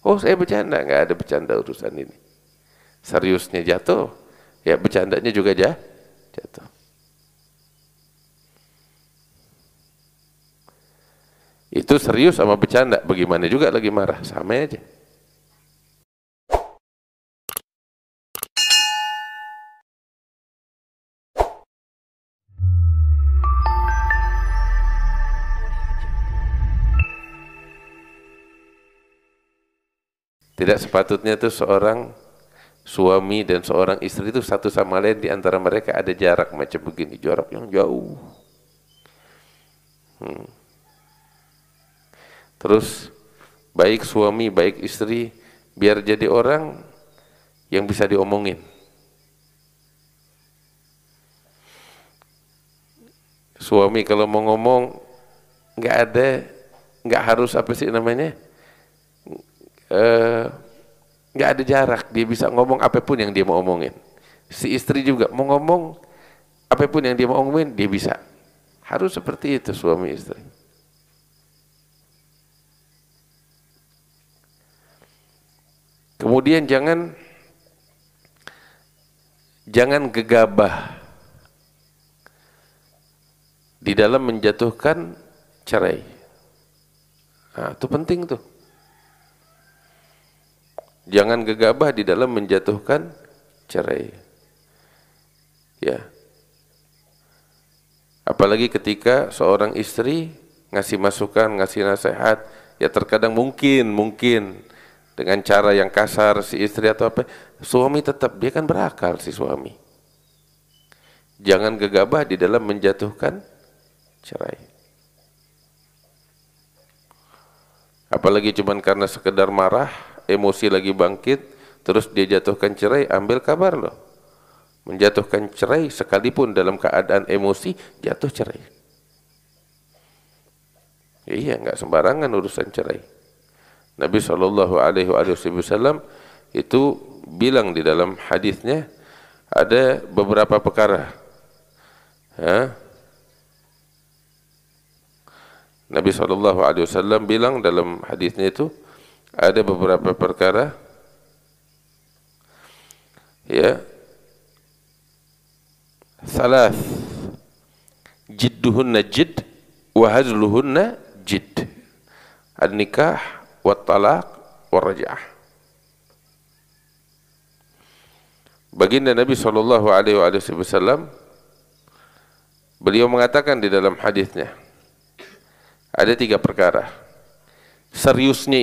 Oh saya bercanda, nggak ada bercanda urusan ini. Seriusnya jatuh, ya bercandanya juga jatuh. Itu serius sama bercanda, bagaimana juga lagi marah, sama aja. Tidak sepatutnya tuh seorang suami dan seorang istri itu satu sama lain, di antara mereka ada jarak macam begini, jarak yang jauh. Terus baik suami baik istri biar jadi orang yang bisa diomongin. Suami kalau mau ngomong nggak harus apa sih namanya, nggak ada jarak, dia bisa ngomong apapun yang dia mau omongin. Si istri juga mau ngomong apapun yang dia mau omongin, dia bisa. Harus seperti itu suami istri. Kemudian jangan gegabah di dalam menjatuhkan cerai. Nah, itu penting tuh. Jangan gegabah di dalam menjatuhkan cerai. Ya. Apalagi ketika seorang istri ngasih masukan, ngasih nasihat, ya terkadang mungkin dengan cara yang kasar si istri atau apa, suami tetap, dia kan berakal si suami. Jangan gegabah di dalam menjatuhkan cerai. Apalagi cuman karena sekedar marah, emosi lagi bangkit, terus dia jatuhkan cerai, ambil kabar loh. Menjatuhkan cerai sekalipun dalam keadaan emosi, jatuh cerai. Iya, nggak sembarangan urusan cerai. Nabi SAW itu bilang di dalam hadisnya ada beberapa perkara. Nabi SAW bilang dalam hadisnya itu ada beberapa perkara, ya, salas jidduhunna jidd wa hazluhunna jidd, an-nikah wat talaq war raj'ah. Baginda Nabi SAW beliau mengatakan di dalam hadisnya ada 3 perkara. Seriusnya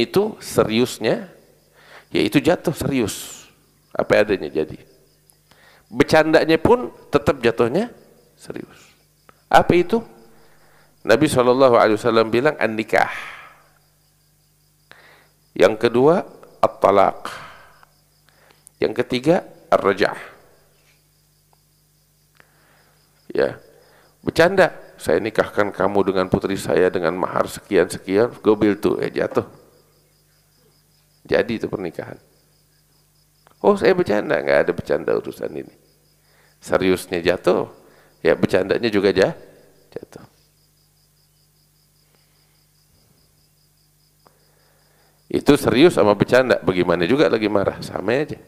yaitu jatuh serius apa adanya jadi. Bercandanya pun tetap jatuhnya serius. Apa itu? Nabi SAW bilang an-nikah. Yang kedua at-talaq. Yang ketiga ar-raj'ah. Ya. Bercanda, saya nikahkan kamu dengan putri saya dengan mahar sekian-sekian, gobil tuh, jatuh. Jadi itu pernikahan. Oh saya bercanda, nggak ada bercanda urusan ini. Seriusnya jatuh, ya bercandanya juga jatuh. Itu serius sama bercanda, bagaimana juga lagi marah, sama aja.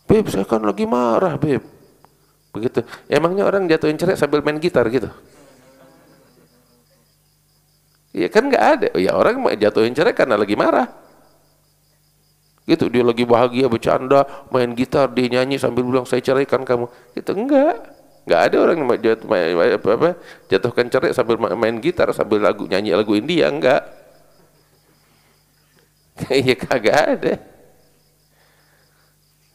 Beb, saya kan lagi marah, beb. Begitu. Emangnya orang jatuhin cerai sambil main gitar gitu? Iya kan nggak ada. Ya orang jatuhin cerai karena lagi marah. Gitu, dia lagi bahagia bercanda, main gitar, dia nyanyi sambil bilang saya ceraikan kamu. Itu enggak ada orang jatuhkan cerai sambil main gitar, sambil nyanyi lagu India, enggak. Iya kagak ada.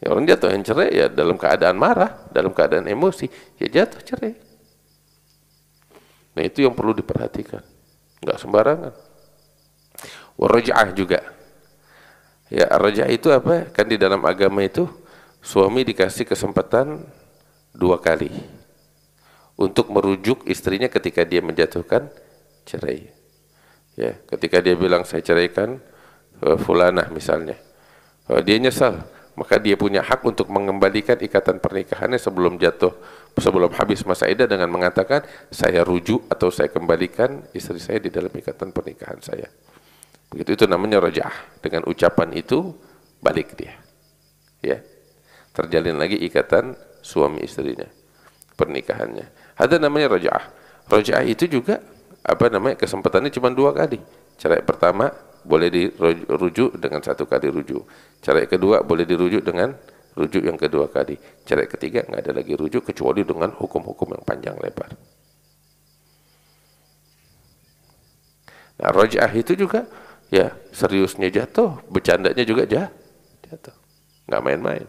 Ya, orang jatuhin cerai ya dalam keadaan marah, dalam keadaan emosi, ya jatuh cerai. Nah itu yang perlu diperhatikan, enggak sembarangan. Waraj'ah juga. Ya, ar-raj'ah itu apa? Kan di dalam agama itu suami dikasih kesempatan 2 kali untuk merujuk istrinya ketika dia menjatuhkan cerai. Ya, ketika dia bilang saya ceraikan fulanah misalnya, dia nyesal, maka dia punya hak untuk mengembalikan ikatan pernikahannya sebelum habis masa iddah dengan mengatakan saya rujuk atau saya kembalikan istri saya di dalam ikatan pernikahan saya. Begitu, itu namanya raj'ah. Dengan ucapan itu balik dia. Ya. Terjalin lagi ikatan suami istrinya, pernikahannya. Ada namanya raj'ah. Raj'ah itu juga kesempatannya cuma 2 kali. Cerai pertama boleh dirujuk dengan 1 kali rujuk. Cerai kedua boleh dirujuk dengan rujuk yang kedua kali. Cerai ketiga nggak ada lagi rujuk kecuali dengan hukum-hukum yang panjang lebar. Nah, raj'ah itu juga ya seriusnya jatuh, bercandanya juga jatuh. Nggak main-main.